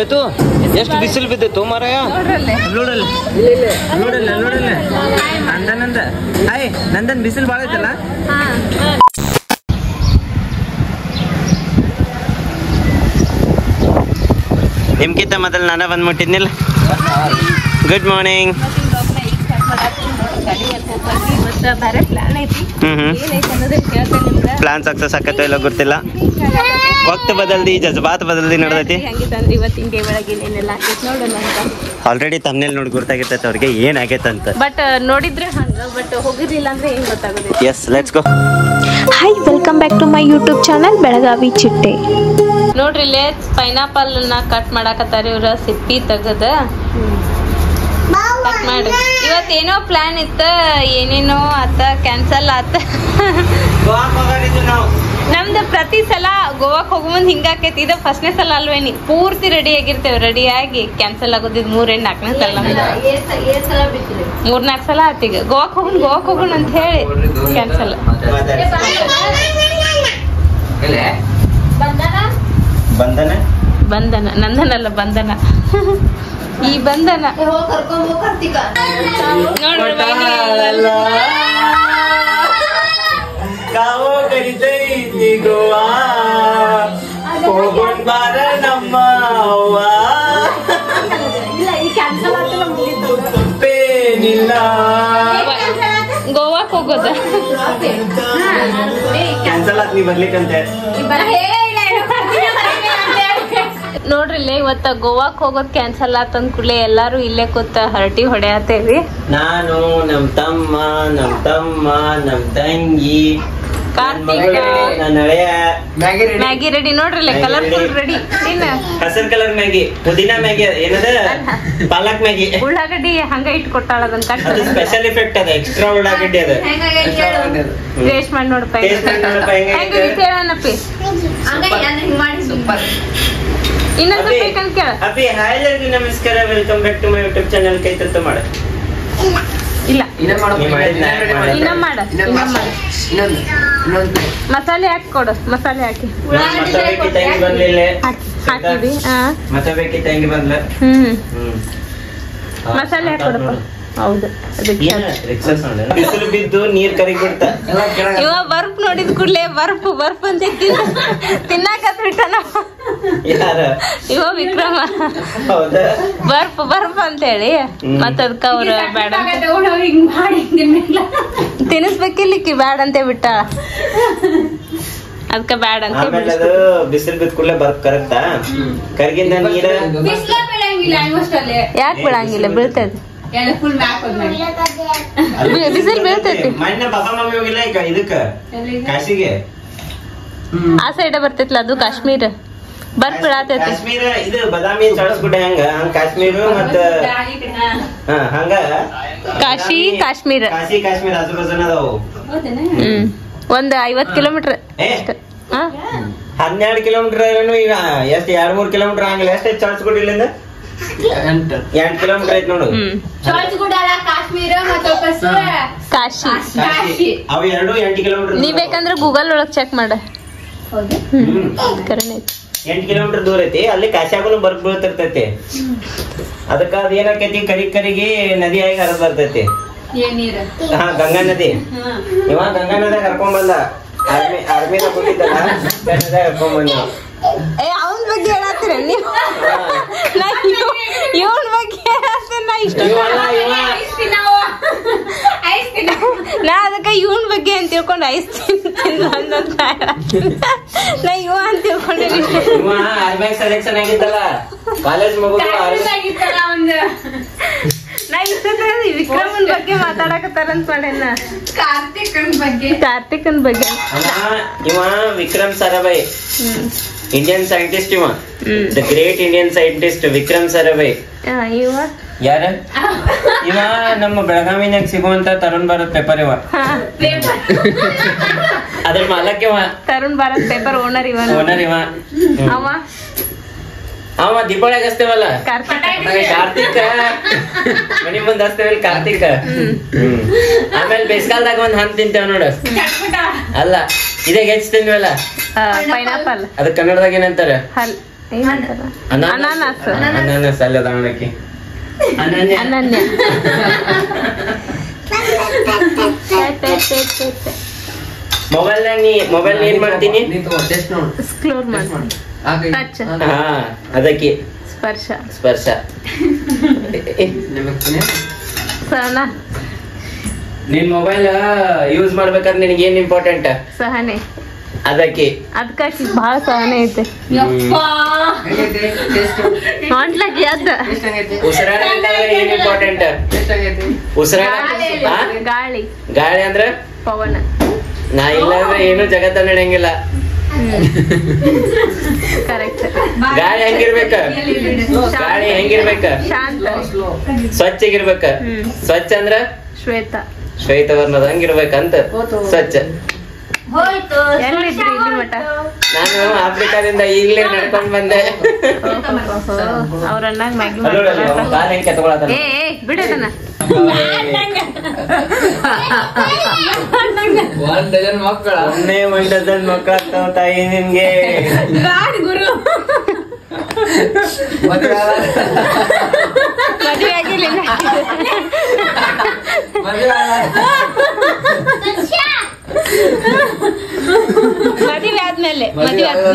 ಎಷ್ಟು ಬಿಸಿಲು ಬಿದ್ದಿತ್ತು ಮಾರಾಯ. ನೋಡಲ್ಲ ನಂದನಂದ ಹಾಯ್ ನಂದನ್ ಬಿಸಿಲು ಭಾಳ ಐತಲ್ಲ. ನಿಮ್ಗಿಂತ ಮೊದಲು ನಾನು ಬಂದ್ಬಿಟ್ಟಿದ್ನಿಲ್ಲ. Good morning. ಪ್ಲಾನ್ ಸಕ್ಸಸ್ ಆಕತ್ತೋ ಇಲ್ಲ ಗೊತ್ತಿಲ್ಲ. ವಕ್ತ ಬದಲ್ದಿ ಜಜ್ಬಾತ್ ಬದಲ್ದಿ ನಡೆದೈತಿ. ಆಲ್ರೆಡಿ ತಮ್ಮನೇಲಿ ನೋಡಿ ಗೊತ್ತಾಗಿರ್ತೈತೆ ಅವ್ರಿಗೆ ಏನ್ ಆಗೈತೆ ಅಂತ. ಬಟ್ ನೋಡಿದ್ರೆ ಹಂಗ ಬಟ್ ಹೋಗಿರ್ಲಿಲ್ಲ ಅಂದ್ರೆ ಏನ್ ಗೊತ್ತಾಗೋದು. Yes let's go. Hi welcome back to my YouTube channel Belagavi ಚಿಟ್ಟೆ. ನೋಡ್ರಿ ಇಲ್ಲೇ ಪೈನಾಪಲ್ ನ ಕಟ್ ಮಾಡಾಕತ್ತಾರ ಇವ್ರ ಸಿಪ್ಪಿ ತೆಗದ ಕಟ್ ಮಾಡಿ. ಇವತ್ತೇನೋ ಪ್ಲಾನ್ ಇತ್ತ ಏನೇನೋ ಆತ ಕ್ಯಾನ್ಸಲ್ ಆತ. ನಮ್ದು ಪ್ರತಿ ಸಲ ಗೋವಾಕ್ ಹೋಗ ಮುಂದ್ ಹಿಂಗಾಕೈತಿ. ಇದು ಫಸ್ಟ್ನೇ ಸಲ ಅಲ್ವೇನಿ. ಪೂರ್ತಿ ರೆಡಿ ಆಗಿರ್ತೇವೆ, ರೆಡಿ ಆಗಿ ಕ್ಯಾನ್ಸಲ್ ಆಗೋದಿದ್ 3-4ನೇ ಸಲ. 3-4 ಸಲ ಆತೀಗ ಗೋವಾಕ್ ಹೋಗೋಣ ಅಂತ ಹೇಳಿ ಕ್ಯಾನ್ಸಲ್. ಬಂಧನ ನಂದನಲ್ಲ ಬಂಧನ. ಈ ಬಂಧನ ಗೋವಾಕ್ ಹೋಗೋದ ಕ್ಯಾನ್ಸಲ್ ಆತ್. ನೀ ಬರ್ಲಿಕ್ಕಂತೆ ನೋಡ್ರಿ ಇಲ್ಲೇ ಇವತ್ತ ಗೋವಾಕ್ ಹೋಗೋದ್ ಕ್ಯಾನ್ಸಲ್ ಆತಂದ್ ಕೂಡಲೇ ಎಲ್ಲಾರು ಇಲ್ಲೇ ಕೂತ ಹರಟಿ ಹೊಡೆಯತ್ತೇವಿ. ನಾನು ನಮ್ ತಮ್ಮ ನಮ್ ತಂಗಿ ಮ್ಯಾಗಿ ರೆಡಿ. ನೋಡ್ರಿ ಕಲರ್ಫುಲ್ ರೆಡಿ. ಹಸಿರು ಕಲರ್ ಮ್ಯಾಗಿ, ಪುದೀನಾ ಮ್ಯಾಗಿ, ಏನದ ಪಾಲಕ್ ಮ್ಯಾಗಿ. ಉಳ್ಳಾಗಡ್ಡಿ ಹಂಗ ಇಟ್ಕೊಟ್ಟಾಳ ಅದನ್ನ ಕಟ್. ಸ್ಪೆಷಲ್ ಎಫೆಕ್ಟ್ ಅದ, ಎಕ್ಸ್ಟ್ರಾ ಉಳ್ಳಾಗಡ್ಡಿ ಅದ. ಟೇಸ್ಟ್ ಮಾಡಿ ನೋಡಪ್ಪ ಇನ್ನೊಂದು ಬೇಕಂತ ಕೇಳ. ಅಪ್ಪಿ ಹಾಯ್ ಎಲ್ಲರಿಗೂ ನಮಸ್ಕಾರ, welcome back to my YouTube channel. ಕೈ ತುತ್ತು ಮಾಡ. ಇಲ್ಲ ಇನ್ನ ಮಾಡ ಮಸಾಲೆ ಹಾಕಿ ಕೊಡು. ಮಸಾಲೆ ಹಾಕಿ ಹಾಕಿವಿ. ಮಸಾಲೆ ಹಾಕಿ ಕೊಡಪ್ಪ. ಹೌದು ಬಿಸಿಲು ಬಿದ್ದು ನೀರ್ ಕರಗಿ ಬಿಡ್ತ. ಇವ ಬರ್ಫ್ ನೋಡಿದ್ ಕೂಡ್ಲೆ ಬರ್ಫ್ ಅಂತ ತಿನ್ನಾಕತ್ ಬಿಟ್ಟನ ಇವ ವಿಕ್ರಮ. ಬರ್ಫ್ ಅಂತ ಹೇಳಿ ಮತ್ತ ಅದಕ್ಕ ಅವ್ರ ಬೇಡ ತಿನ್ನಿಸ್ಬೇಕಿಲ್ಲಿಕ್ಕಿ ಬ್ಯಾಡ ಅಂತ ಬಿಟ್ಟಾಳ. ಅದಕ್ಕ ಬ್ಯಾಡ ಅಂತ ಬಿಸಿಲು ಬಿದ್ದ ಕೂಡಲೇ ಬರ್ಫ್ ಕರಗ್ತಾ ಕರಗಿಂದ ನೀರ ಯಾಕೆ ಬಿಡಂಗಿಲ್ಲ, ಬೀಳ್ತದೆ. ಬಿಸಿಲು ಬೀಳ್ತೈತಿ. ಮೊನ್ನೆ ಪಪ್ಪ ಮಮ್ಮಿ ಹೋಗಿಲ್ಲ ಇದಕ್ಕ ಕಾಶಿಗೆ. ಆ ಸೈಡ್ ಬರ್ತೈತ್ಲ ಅದು ಕಾಶ್ಮೀರ. ಬರ್ಫ್ ಬೀಳತೈತಿ. ಕಾಶ್ಮೀರ ಇದು ಬಾದಾಮಿ ಚಳಸ್ಬಿಟ್ಟೆ ಹಂಗ ಕಾಶ್ಮೀರ ಮತ್ತ ಹಂಗ ಕಾಶಿ ಕಾಶ್ಮೀರ ಆಜು ಬಾಜುನ ಅದಾವು. ಒಂದ್ 50 ಕಿಲೋಮೀಟರ್. 12 ಕಿಲೋಮೀಟರ್ ಈಗ ಎಷ್ಟ್ 2-3 ಕಿಲೋಮೀಟರ್ ಹಂಗಿಲ್ಲ. ಎಷ್ಟ ಚಳಸ್ಗುಡ್ ಇಲ್ಲಿಂದ 8 ಕಿಲೋಮೀಟರ್ ಐತಿ ನೋಡು. ಕಾಶಿ ಅವು 8 ಕಿಲೋಮೀಟರ್. ನೀ ಬೇಕಂದ್ರೆ ಗೂಗಲ್ ಒಳಗ್ ಚೆಕ್ ಮಾಡ. 8 ಕಿಲೋಮೀಟರ್ ದೂರ ಐತಿ. ಅಲ್ಲಿ ಕಾಶಿಯಾಗೂ ಬರ್ಫ್ ಬೀಳ್ತಿರ್ತೈತಿ. ಅದಕ್ಕ ಅದ ಏನಾಕೈತಿ ಕರಿಗಿ ನದಿ ಆಗಿ ಹರಿದ್ ಬರ್ತೈತಿ. ಗಂಗಾ ನದಿ. ಇವ ಗಂಗಾ ನದಿ ಕರ್ಕೊಂಡ್ ಬಂದ. ಆರ್ಮಿದಾಗ ಹೋಗಿದ್ದಲ್ಲ, ಕರ್ಕೊಂಡ್ ಬಂದ. ಅವನ್ ಬಗ್ಗೆ ಹೇಳತ್ತೀರ ನೀವು? ಇವನ್ ಬಗ್ಗೆ ಹೇಳತ್ತೀನ ಇಷ್ಟ. ನಾ ಅದಕ್ಕ ಇವನ್ ಬಗ್ಗೆ ಅಂತ ತಿಳ್ಕೊಂಡು ಐಸ್ ತಿಂತ ನಾ ಇವ ಅಂತ ತಿಳ್ಕೊಂಡೆ. ಆರ್ಮಿಯಾಗ ಸೆಲೆಕ್ಷನ್ ಆಗಿತ್ತಲ್ಲ ಕಾಲೇಜ್ ಮಗುದು. ನಾ ಇಷ್ಟ ವಿಕ್ರಮನ್ ಬಗ್ಗೆ ಮಾತಾಡಕತ್ತಾರಂತ ಮಾಡೇನ. ಕಾರ್ತಿಕನ್ ಬಗ್ಗೆ. ಇವ ವಿಕ್ರಮ್ ಸಾರಾಭಾಯ್, ಇಂಡಿಯನ್ ಸೈಂಟಿಸ್ಟ್. ಇವ the great Indian scientist Vikram Sarabhai. ಇವ ಯಾರ? ಇವ ನಮ್ಮ ಬೆಳಗಾವಿನಾಗ ಸಿಗುವಂತ ತರುಣ್ ಭಾರತ್ ಪೇಪರ್. ಇವ ಅದ್ರ ಮಾಲಕ್. ಇವ ತರುಣ್ ಭಾರತ್ ಪೇಪರ್ ಓನರ್. ಇವ ಅವ ದೀಪಾವಳಿಗೆ ಹಚ್ತೇವಲ್ಲ ಕಾರ್ತಿಕ್. ಮನಿ ಮುಂದ್ ಹಚ್ತೇವಲ್ಲ ಕಾರ್ತಿಕ್. ಆಮೇಲೆ ಬೇಸಿಗೆಲ್ದಾಗ ಒಂದ್ ಹಣ್ಣು ತಿಂತೇವ್ ನೋಡು. ಅಲ್ಲ ಇದಾಗ ಹೆಚ್ಚು ತಿಂದ್ವಲ್ಲ ಪೈನಾಪಲ್. ಅದ ಕನ್ನಡದಾಗ ಏನಂತಾರ? ಅನಾನಸ್ ಅನಾನಸ್ ಅಲ್ಲ ದಾಣಕ್ಕೆ ಅನನ್ಯ ಅನನ್ಯ ಮೊಬೈಲ್ ಏನ್ ಮಾಡ್ತೀನಿ ಎಕ್ಸ್ಪ್ಲೋರ್ ಮಾಡಿ ಟಚ್ ಅದಕ್ಕೆ ಸ್ಪರ್ಶ ಸ್ಪರ್ಶ ಸಹನ ನಿನ್ ಮೊಬೈಲ್ ಯೂಸ್ ಮಾಡ್ಬೇಕಾದ್ರೆ ನಿನಗೆ ಏನ್ ಇಂಪಾರ್ಟೆಂಟ್ ಸಹನೆ ಅದಕ್ಕೆ ಅದಕ್ಕಾಕಿ ಬಹಳ ಸಹನೆ ಐತೆ ಹೊಂಟ್ಲಾಕಿ ಅದ ಉಸಿರಾಡ ಏನ್ ಇಂಪಾರ್ಟೆಂಟ್ ಉಸಿರಾಡ ಗಾಳಿ ಗಾಳಿ ಅಂದ್ರ ಪವನ ನಾ ಇಲ್ಲ ಅಂದ್ರೆ ಏನು ಜಗತ್ತ ನಡೆಯಂಗಿಲ್ಲ ಕರೆಕ್ಟ್ ಗಾಳಿ ಹೆಂಗಿರ್ಬೇಕ ಗಾಳಿ ಹೆಂಗಿರ್ಬೇಕ ಶಾಂತ ಸ್ವಚ್ಛಗಿರ್ಬೇಕ ಸ್ವಚ್ಛ ಅಂದ್ರ ಶ್ವೇತ ಶ್ವೇತವರ್ಣದ ಹಂಗಿರ್ಬೇಕಂತ ಸ್ವಚ್ಛ ಎಲ್ಲಿದ್ರಿ ಇಲ್ಲಿ ಮಠ ನಾನು ಆಫ್ರಿಕಾದಿಂದ ಈಗಲೇ ನಡ್ಕೊಂಡ್ ಬಂದೆ ಅವ್ರ ಅಣ್ಣಾಗ ಮ್ಯಾಗಿ ಕಾಲ್ ಹೆಂಗ್ ಕೆತ್ಕೊಳತಾನ ಏ ಬಿಡದನ ಒಂದೇ ಒಂದ್ ಡಜನ್ ಮಕ್ಕಳಾಗ್ತಾವ ತಾಯಿ ನಿನ್ಗೆ ಮದುವೆ ಆಗಿಲ್ಲ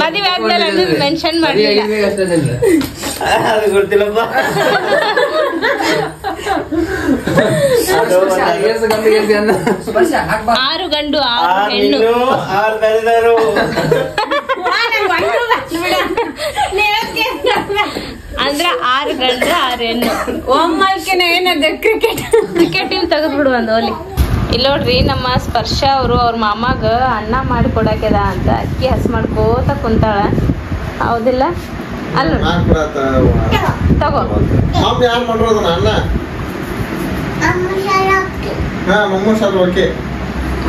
ಮದುವೆ ಆದ್ಮೇಲೆ ಅದು ಮೆನ್ಷನ್ ಮಾಡ್ಲಿಲ್ಲ ಅದು ಗೊತ್ತಿಲ್ಲಪ್ಪ ಆರು ಗಂಡು ಆರು ಹೆಣ್ಣು ಆರು ಬೆಳೆದರು ಅಂದ್ರ 6 ಗಂಡು 6 ಹೆಣ್ಣು ಒಮ್ಮಲ್ಕೆನ ಏನದ ಕ್ರಿಕೆಟ್ ಟೀಮ್ ತೆಗೆದ್ಬಿಡು ಒಂದು ಓಲಿ ಇಲ್ಲಿ ನೋಡ್ರಿ ನಮ್ಮ ಸ್ಪರ್ಶ ಅವರು ಅವ್ರ ಮಾಮಾಗ ಅನ್ನ ಮಾಡಿ ಕೊಡಾಕ್ಯದ ಅಂತ ಅಕ್ಕಿ ಹಸ್ ಮಾಡ್ಕೋತ ಕುಂತಾಳ ಹೌದಿಲ್ಲ ಅಲ್ಲ ತಗೋ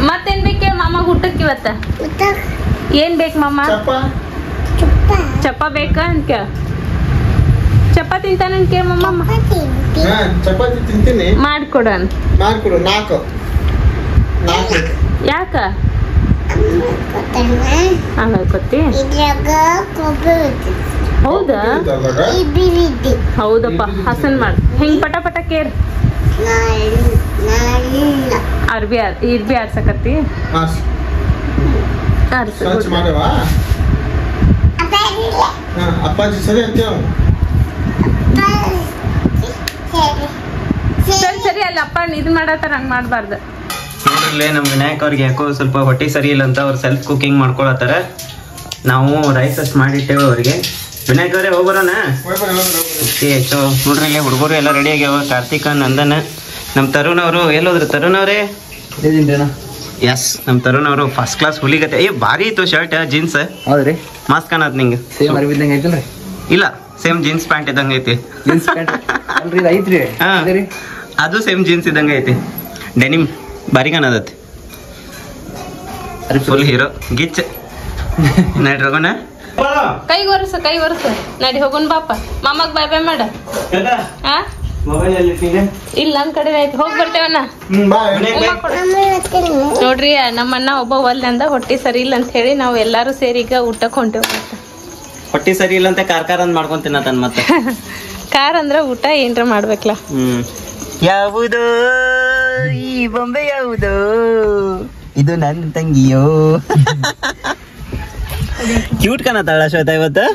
ಮತ್ತೇನ್ ಬೇಕು ಮಾಮಾಗ ಊಟಕ್ಕೆ ಇವತ್ತ ಏನ್ ಬೇಕು ಮಾಮ ಚಪ್ಪ ಬೇಕಾ ಅಂತ ಕೇಳ ಚಪ್ಪ ತಿಂತಾನ ಕೇಳ ಮಾಮ ಚಪಾತಿ ತಿಂತೀನಿ ಮಾಡ್ಕೊಡು ನಾಲ್ಕು ಯಾಕ ಗೊತ್ತಿ ಹೌದಾ ಹೌದಪ್ಪ ಹಸನ್ ಮಾಡ್ ಹಿಂಗ್ ಪಟ ಪಟ ಕೇರ್ ಇರ್ಬಿ ಆರ್ಸಕತ್ತಿ ಅಪ್ಪಾಜಿ ಸರಿ ಅಂತ ಸರಿ ಅಲ್ಲ ಅಪ್ಪ ಇದು ಮಾಡತ್ತಾರ ಹಂಗ್ ಮಾಡ್ಬಾರ್ದು ನೋಡ್ರಲ್ಲೇ ನಮ್ಮ ವಿನಾಯಕ್ ಅವ್ರಿಗೆ ಯಾಕೋ ಸ್ವಲ್ಪ ಹೊಟ್ಟೆ ಸರಿ ಇಲ್ಲ ಅಂತ ಅವ್ರು ಸೆಲ್ಫ್ ಕುಕಿಂಗ್ ಮಾಡ್ಕೊಳತ್ತಾರ ನಾವು ರೈಸ್ ಅಷ್ಟು ಮಾಡಿಟ್ಟೇವೆ ಅವ್ರಿಗೆ ವಿನಾಯಕ್ ಅವರೇ ಹೋಗ್ಬರೋಣ ಓಕೆ ಸೊ ನೋಡ್ರಿ ಇಲ್ಲಿ ಹುಡುಗರು ಎಲ್ಲ ರೆಡಿ ಆಗ್ಯಾವ ಕಾರ್ತಿಕ ನಂದನ್ ನಮ್ಮ ತರುಣ್ ಅವರು ಎಲ್ಲೋದ್ರು ತರುಣ್ ಅವರೇ ಎಸ್ ನಮ್ಮ ತರುಣ್ ಅವರು ಫಸ್ಟ್ ಕ್ಲಾಸ್ ಹುಲಿಗತ್ತೆ ಏ ಭಾರಿ ಇತ್ತು ಶರ್ಟ್ ಜೀನ್ಸ್ ಹೌದ್ರಿ ಮಸ್ತ್ ಕಾಣತ್ ನಿಂಗೆ ಸೇಮ್ ಅರ್ಬಿದ್ದಂಗೆ ಐತಲ್ರಿ ಇಲ್ಲ ಸೇಮ್ ಜೀನ್ಸ್ ಪ್ಯಾಂಟ್ ಇದ್ದಂಗೆ ಐತಿ ಜೀನ್ಸ್ ಪ್ಯಾಂಟ್ ಅಲ್ರಿ ಇದು ಐತ್ರಿ ಹಾ ಅದು ಸೇಮ್ ಜೀನ್ಸ್ ಇದ್ದಂಗೆ ಐತಿ ಡೆನಿಮ್ ಭಾರಿ ಕಾಣದತಿ ಫುಲ್ ಹೀರೋ ಗಿಚ್ ನಡಿ ಹೋಗೋಣ ಕೈ ಒರೆಸ ನಡಿ ಹೋಗೋಣ ಬಾಪ ಮಾಮಾಗ್ ಬಾಯ್ ಬಾಯ್ ಮಾಡ ಹಾ ಇಲ್ಲ ನಮ್ ಕಡೆ ಐತಿ ಹೋಗಿ ಬರ್ತೇವಣ್ಣ ನೋಡ್ರಿ ನಮ್ಮಣ್ಣ ಒಬ್ಬ ಒಲ್ಲೆ ಅಂದ ಹೊಟ್ಟಿ ಸರಿ ಇಲ್ಲ ಅಂತ ಹೇಳಿ ನಾವು ಎಲ್ಲಾರು ಸೇರಿ ಈಗ ಊಟಕ್ಕೆ ಹೊಂಟೇವ್ ಹೊಟ್ಟಿ ಸರಿ ಇಲ್ಲ ಅಂತ ಕಾರ್ ಅಂತ ಮಾಡ್ಕೊಂತೀನಿ ತನ್ ಮತ್ತೆ ಕಾರ್ ಅಂದ್ರ ಊಟ ಏನ್ರ ಮಾಡ್ಬೇಕಲ್ಲ ಯಾವುದೋ ಈ ಬೊಂಬೆ ಯಾವುದೋ ಇದು ನನ್ ತಂಗಿಯೋ ಕ್ಯೂಟ್ ಕಾಣತ್ತಾಳ ಶ್ವೇತಾ ಇವತ್ತು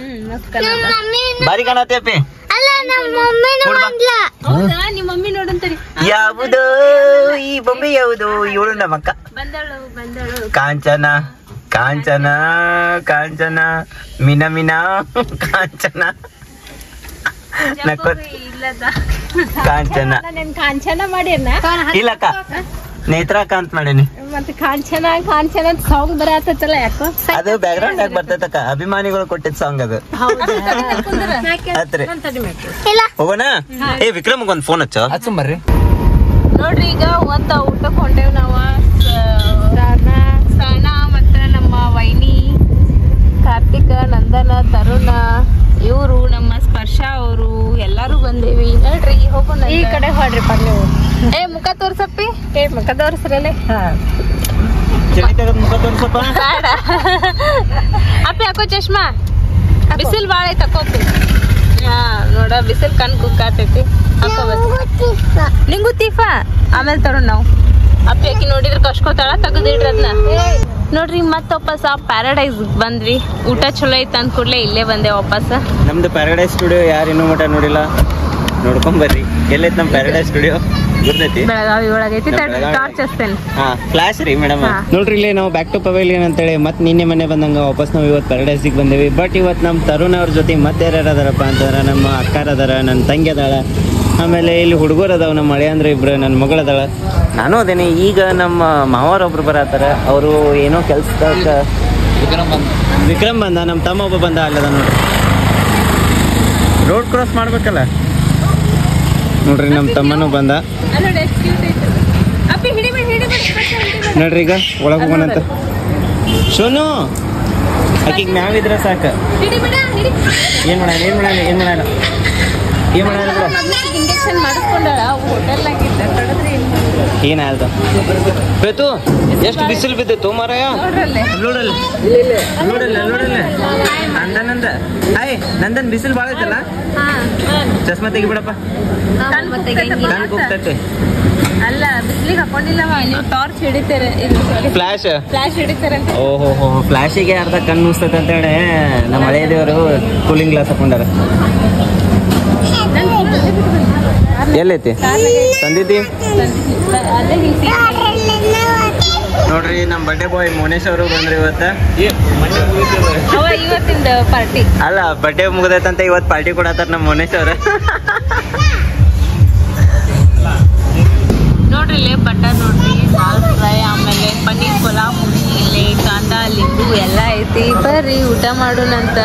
ಬಾರಿ ಕಾಣತ್ತೇಪಿ ಹೌದಾ ನಿಮ್ಮ ಮಮ್ಮಿ ನೋಡಂತರಿ ಯಾವುದೋ ಈ ಬೊಂಬೆ ಯಾವುದೋ ಇವಳು ನಮ್ಮಕ್ಕ ಬಂದಳು ಕಾಂಚನ ಕಾಂಚನ ಕಾಂಚನ ಮಿನ ಮಿನ ಕಾಂಚನ ಕಾಂಚನ ಕಾಂಚನ ಮಾಡ್ಯಾನ ಇಲ್ಲಕ್ಕ ನೇತ್ರಾಕಾಂತ್ ಮಾಡೇನಿ ಮತ್ತೆ ಕಾಂಚನ ಸಾಂಗ್ ಬರತ್ತಲ್ಲ ಯಾಕೋ ಅದು ಬ್ಯಾಕ್ ಗ್ರೌಂಡ್ ಆಗಿ ಬರ್ತೈತಕ್ಕ ಅಭಿಮಾನಿಗಳು ಕೊಟ್ಟಿದ್ ಸಾಂಗ್ ಅದು ಹತ್ರಿ ಹೋಗೋಣ ಏ ವಿಕ್ರಮ್ ಒಂದ್ ಫೋನ್ ಹಚ್ಚಂಬರ್ರಿ ನೋಡ್ರಿ ಈಗ ಊಟಕ್ಕೆ ಹೊಂಟೇವ್ ನಾವ ಸಹನ ಮತ್ತ ನಮ್ಮ ವೈನಿ ಕಾರ್ತಿಕ ನಂದನ ತರುಣ ಇವರು ನಮ್ಮ ಸ್ಪರ್ಶ ಅವರು ಎಲ್ಲಾರು ಬಂದೇವಿ ನೋಡ್ರಿ ಹೋಗೋಣ ಈ ಕಡೆ ಹೊಡ್ರಿಪ್ಪ ನೀವು ಏ ಮುಖ ತೋರ್ಸಪ್ಪಿ ಮುಖ ತೋರ್ಸ್ರಲ್ಲೇ ಮುಖ ತೋರ್ಸಪ್ಪ ಬೇಡ ಅಪ್ಪಿ ಹಾಕೋ ಚಶ್ಮಾ ಬಿಸಿಲು ಬಾಳ ಐತಿ ತಕೋಪಿ. ಹಾ ನೋಡ ಬಿಸಿಲು ಕಣ್ ಕುಕ್ಕಾತೈತಿ. ನಿಂಗೂ ತೀಫಾ ಆಮೇಲೆ ತರೋಣ ನಾವು. ಅಪ್ಪಿ ಅಕ್ಕಿ ನೋಡಿದ್ರೆ ಕಷ್ಕೋತಾಳ ತೆಗೆದಿಡ್ರಿ ಅದನ್ನ. ನೋಡ್ರಿ ಮತ್ತ ವಾಪಸ್ ಪ್ಯಾರಡೈಸ್ ಬಂದ್ವಿ. ಊಟ ಚಲೋ ಐತೆ ಅಂದ ಕೂಡಲೇ ಇಲ್ಲೇ ಬಂದೆ ವಾಪಸ್. ನಮ್ದು ಪ್ಯಾರಡೈಸ್ ಸ್ಟುಡಿಯೋ ಯಾರು ಇನ್ನೂ ಮಟ ನೋಡಿಲ್ಲ, ನೋಡ್ಕೊಂಡ್ ಬರ್ರಿ. ಎಲ್ಲೈತಿ ನಮ್ ಪ್ಯಾರಡೈಸ್ ಸ್ಟುಡಿಯೋ ಗೊತ್ತೈತಿ? ಬೆಳಗಾವಿ ಒಳಗೈತಿ. ಟಾರ್ಚ್ ಹಚ್ತೇನೆ. ಹಾ ಫ್ಲಾಶ್ ರೀ ಮೇಡಮ್. ನೋಡ್ರಿ ಇಲ್ಲಿ ನಾವು ಬ್ಯಾಕ್ ಟು ಪವೇಲಿಯನ್ ಅಂತೇಳಿ ಮತ್ತೆ ನಿನ್ನೆ ಮನೆ ಬಂದಂಗ ವಾಪಸ್ ನಾವು ಇವತ್ತು ಪ್ಯಾರಡೈಸಿಗೆ ಬಂದೇವಿ. ಬಟ್ ಇವತ್ತು ನಮ್ಮ ತರುಣ್ ಅವ್ರ ಜೊತೆ ಮತ್ತೆ ಯಾರು ಅದಾರಪ್ಪ ಅಂತಂದ್ರೆ ನಮ್ಮ ಅಕ್ಕಾರ ಅದಾರ, ನನ್ನ ತಂಗಿ ಅದಾಳ, ಆಮೇಲೆ ಇಲ್ಲಿ ಹುಡುಗರು ಅದಾವ, ನಮ್ಮ ಮಳೆ ಅಂದ್ರೆ ಇಬ್ರು, ನನ್ನ ಮಗಳದಾಳ, ನಾನು ಅದೇನಿ. ಈಗ ನಮ್ಮ ಮಾವರೊಬ್ರು ಬರತ್ತಾರ. ಅವರು ಏನೋ ಕೆಲ್ಸದಾಗ ವಿಕ್ರಮ್ ಬಂದ, ನಮ್ಮ ತಮ್ಮ ಒಬ್ಬ ಬಂದ ಅಲ್ಲದ ನೋಡ್ರಿ. ರೋಡ್ ಕ್ರಾಸ್ ಮಾಡ್ಬೇಕಲ್ಲ ನೋಡ್ರಿ, ನಮ್ಮ ತಮ್ಮನೂ ಬಂದ ನೋಡ್ರಿ. ಈಗ ಒಳಗೆ ಹೋಗೋಣಂತ. ಸೋನು ಆಕಿಗೆ ಮ್ಯಾವಿದ್ರೆ ಸಾಕು. ಏನ್ ಮಾಡೋಣ ಏನ್ ಮಾಡೋಣ ಏನ್ ಮಾಡೋಣ ಏನ್ ಮಾಡೋಣ ಇಂಜೆಕ್ಷನ್ ಮಾಡಿಸ್ಕೊಂಡಾಳ ಹೋಟೆಲ್ನಾಗಿದ್ದ ಕಡದ್ರಿ. ಏನಾಯ್ತು ಬೇತು? ಎಷ್ಟು ಬಿಸಿಲು ಬಿದ್ದಿತ್ತು ಮಾರಾಯ. ನೋಡಲ್ಲ ನೋಡಲ್ಲ ನೋಡಲ್ಲ ನಂದನಂದ. ಹಾಯ್ ನಂದನ್, ಬಿಸಿಲು ಭಾಳ ಐತಲ್ಲ. ಚಸ್ಮಾ ತೆಗಿಬಿಡಪ್ಪ, ಕಣ್ ಹೋಗ್ತೈತೆ. ಅಲ್ಲ ಬಿಸಿಲಿಗೆ ಹಾಕೊಂಡಿಲ್ಲವ, ನೀವು ಟಾರ್ಚ್ ಹಿಡಿತಾರೆ, ಫ್ಲಾಶ್ ಹಿಡಿತಾರೆ. ಓಹೋ ಫ್ಲಾಶಿಗೆ ಅರ್ಧ ಕಣ್ಣು ಮುಸ್ತೈತೆ ಅಂತ ಹೇಳಿ ನಮ್ಮ ಹಳೆ ದೇವರು ಕೂಲಿಂಗ್ ಗ್ಲಾಸ್ ಹಾಕೊಂಡಾರ. ಎಲ್ಲೈತಿ ತಂದಿದ್ದಿ? ನೋಡ್ರಿ ನಮ್ಮ ಬರ್ಡೇ ಬಾಯ್ ಮೋನೇಶ್ ಅವರು ಬಂದ್ರಿ ಇವತ್ತ. ಇವತ್ತಿಂದ ಪಾರ್ಟಿ ಅಲ್ಲ, ಬರ್ಡೇ ಮುಗ್ದೈತಂತ ಇವತ್ತು ಪಾರ್ಟಿ ಕೊಡತ್ತಾರ ನಮ್ಮ ಮೋನೇಶ್ ಅವ್ರ. ನೋಡ್ರಿ ಇಲ್ಲೇ ಬಟರ್ ನೋಡ್ರಿ, ದಾಲ್ ಫ್ರೈ, ಆಮೇಲೆ ಪನ್ನೀರ್ ಪಲಾವ್, ಇಲ್ಲಿ ಕಾಂದ ಲಿಂಬು ಎಲ್ಲ ಐತಿ. ಬರ್ರಿ ಊಟ ಮಾಡೋಣಂತ.